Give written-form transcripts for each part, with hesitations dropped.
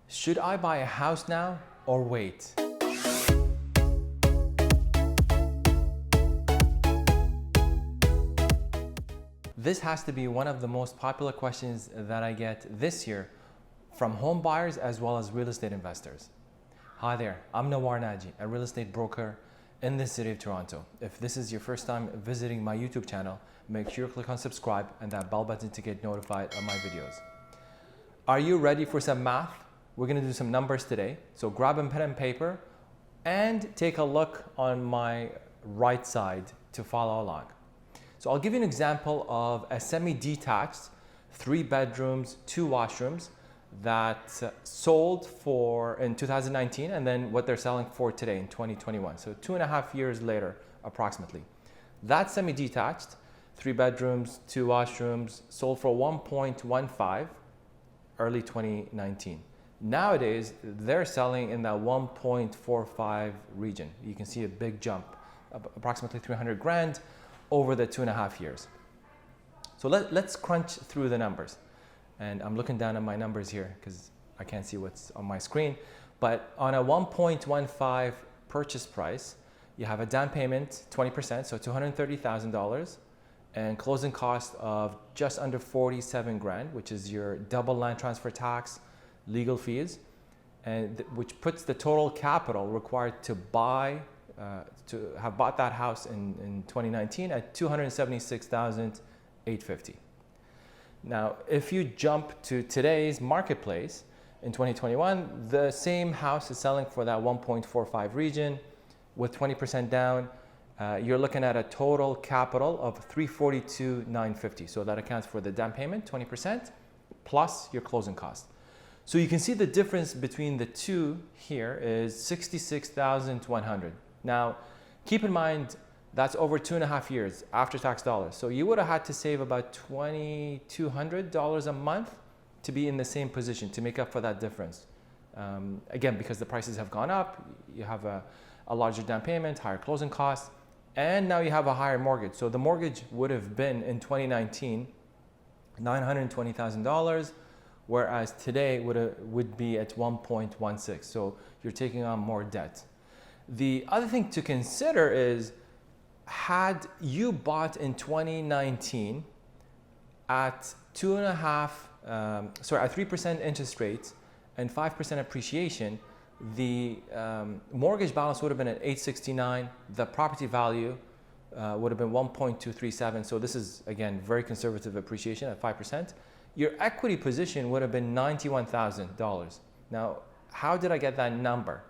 Should I buy a house now or wait? This has to be one of the most popular questions that I get this year from home buyers as well as real estate investors. Hi there, I'm Nawar Naji, a real estate broker in the city of Toronto. If this is your first time visiting my YouTube channel, make sure you click on subscribe and that bell button to get notified of my videos. Are you ready for some math? We're gonna do some numbers today. So grab a pen and paper and take a look on my right side to follow along. So I'll give you an example of a semi-detached, 3 bedrooms, 2 washrooms that sold for in 2019 and then what they're selling for today in 2021. So 2.5 years later, approximately. That semi-detached, 3 bedrooms, 2 washrooms, sold for 1.15 early 2019. Nowadays, they're selling in that 1.45 region. You can see a big jump, approximately 300 grand over the 2.5 years. So let's crunch through the numbers. And I'm looking down at my numbers here because I can't see what's on my screen. But on a 1.15 purchase price, you have a down payment, 20%, so $230,000, and closing cost of just under 47 grand, which is your double land transfer tax, legal fees, and which puts the total capital required to buy, to have bought that house in 2019 at $276,850. Now, if you jump to today's marketplace in 2021, the same house is selling for that 1.45 region with 20% down. You're looking at a total capital of $342,950. So that accounts for the down payment, 20%, plus your closing cost. So you can see the difference between the two here is $66,100. Now, keep in mind, that's over 2.5 years after tax dollars. So you would have had to save about $2,200 a month to be in the same position to make up for that difference. Again, because the prices have gone up, you have a larger down payment, higher closing costs, and now you have a higher mortgage. So the mortgage would have been in 2019, $920,000, whereas today would be at 1.16. So you're taking on more debt. The other thing to consider is, had you bought in 2019 at 3% interest rate and 5% appreciation, the mortgage balance would have been at 869. The property value would have been 1.237. So this is, again, very conservative appreciation at 5%. Your equity position would have been $91,000. Now, how did I get that number?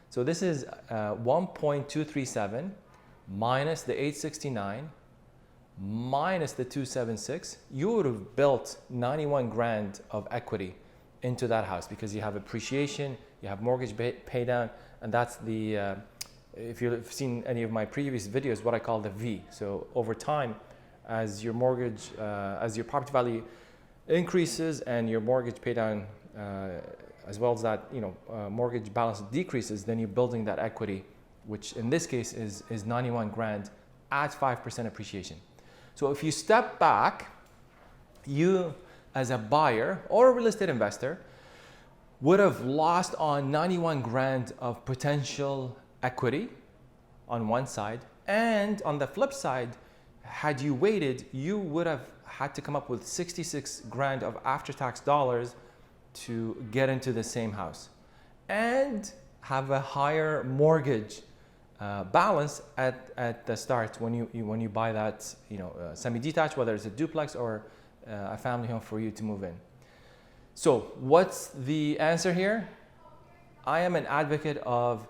So this is 1.237 minus the 869 minus the 276. You would have built 91 grand of equity into that house because you have appreciation, you have mortgage pay down, and that's the, if you've seen any of my previous videos, what I call the V. So over time, as your mortgage, as your property value increases and your mortgage pay down, as well as that, mortgage balance decreases, then you're building that equity, which in this case is 91 grand at 5% appreciation. So if you step back, you as a buyer or a real estate investor would have lost on 91 grand of potential equity on one side, and on the flip side, had you waited, you would have had to come up with 66 grand of after-tax dollars to get into the same house and have a higher mortgage balance at the start when you buy that semi-detached, whether it's a duplex or a family home for you to move in. So what's the answer here? I am an advocate of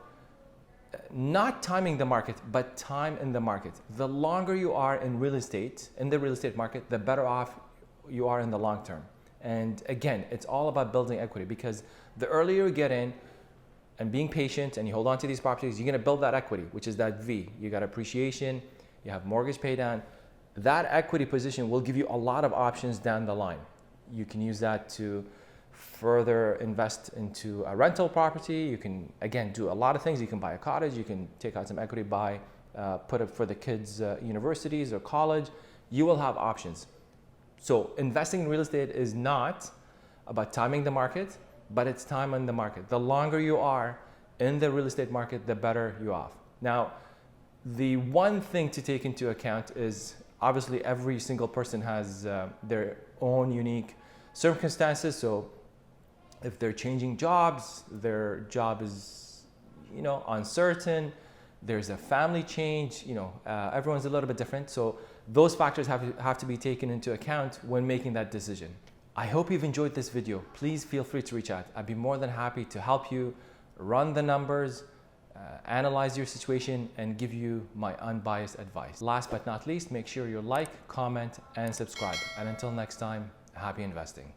not timing the market, but time in the market. The longer you are in real estate, in the real estate market, the better off you are in the long term. And again, it's all about building equity, because the earlier you get in and being patient and you hold on to these properties, you're gonna build that equity, which is that V. You got appreciation, you have mortgage pay down. That equity position will give you a lot of options down the line. You can use that to further invest into a rental property. You can, again, do a lot of things. You can buy a cottage, you can take out some equity, put it for the kids' universities or college. You will have options. So investing in real estate is not about timing the market. but it's time on the market. The longer you are in the real estate market, the better you're off. Now, the one thing to take into account is obviously every single person has their own unique circumstances. So if they're changing jobs, their job is, uncertain, there's a family change, everyone's a little bit different. So those factors have to be taken into account when making that decision. I hope you've enjoyed this video. Please feel free to reach out. I'd be more than happy to help you run the numbers, analyze your situation, and give you my unbiased advice. Last but not least, make sure you like, comment, and subscribe. And until next time, happy investing.